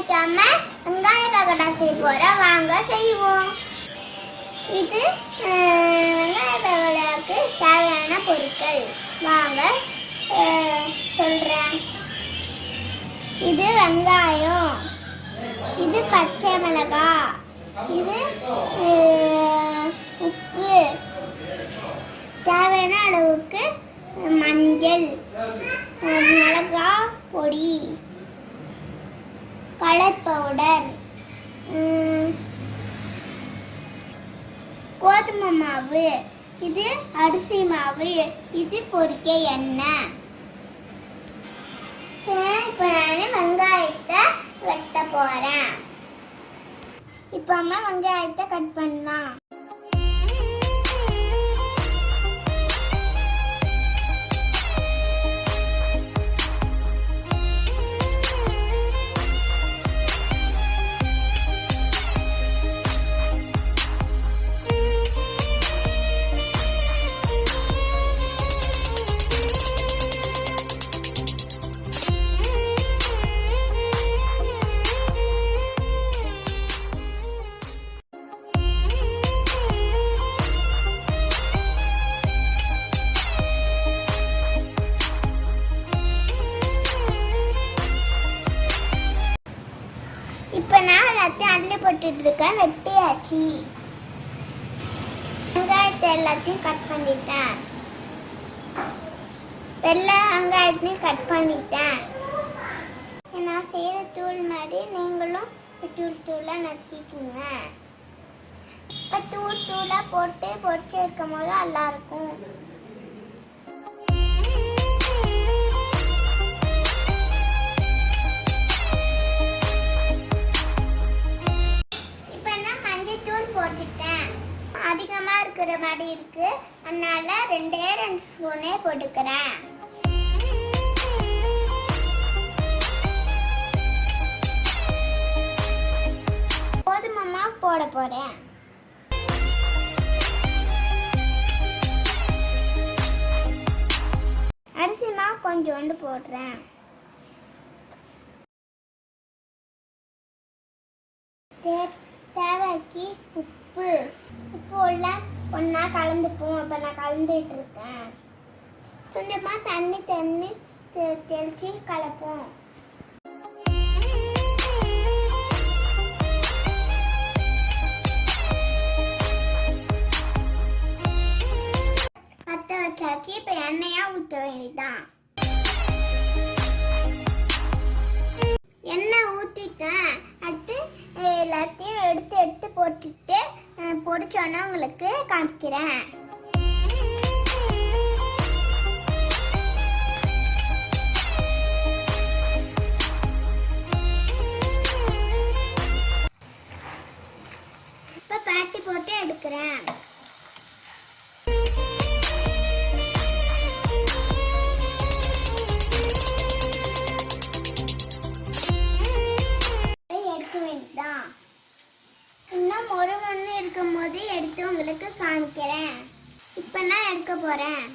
வைக்காம வெங்காய பக்கோடா செய்ய போகிறோம். வாங்க செய்வோம். இது வெங்காய பக்கோடாவுக்கு தேவையான பொருட்கள் வாங்க சொல்கிறேன். இது வெங்காயம், இது பச்சை மிளகாய், இது உப்பு, தேவையான அளவுக்கு மஞ்சள், மிளகாய் பொடி, கலர் பவுடர், கோதுமை மாவு, இது அரிசி மாவு, இது பொரிக்க எண்ணெய். இப்போ நான் வெங்காயத்தை வெட்ட போகிறேன். இப்போ அம்மா வெங்காயத்தை கட் பண்ணலாம். இப்போ நான் எல்லாத்தையும் அதில் போட்டுட்டு இருக்கேன். வெட்டியாச்சு. வெங்காயத்தை எல்லாத்தையும் கட் பண்ணிட்டேன். எல்லா வெங்காயத்தையும் கட் பண்ணிட்டேன். நான் செய்கிற தூள் மாதிரி நீங்களும் தூளாக நறுக்கிக்கிங்க. இப்போ தூளாக போட்டு பொரிச்சு எடுக்கும் போது நல்லாயிருக்கும். போட்டுட்டேன். அதிகமாக இருக்கிற மாதிரி இருக்கு, அதனால 2 ஸ்பூனே போட்டுக்கிறேன். கோதுமை மாவு போட போறேன். அரிசி மாவு கொஞ்சோண்டு போடுறேன். தேவைக்கு உப்பு எல்லாம் ஒன்றா கலந்துப்போம். இப்போ நான் கலந்துட்டு இருக்கேன். கொஞ்சமாக தண்ணி தெளித்து கலப்போம். பற்ற வச்சாச்சு. இப்போ எண்ணெயாக ஊற்ற வேண்டியதான். எண்ணெய் ஊற்றிட்டேன். அடுத்து எல்லாத்தையும் எடுத்து போட்டுட்டு பொரிச்சோன்னா உங்களுக்கு காமிக்கிறேன். இப்போ பாட்டி போட்டு எடுக்கிறேன். இன்னும் ஒரு ஒன்று இருக்கும் போது எடுத்து உங்களுக்கு காமிக்கிறேன். இப்போ நான் எடுக்க போகிறேன்.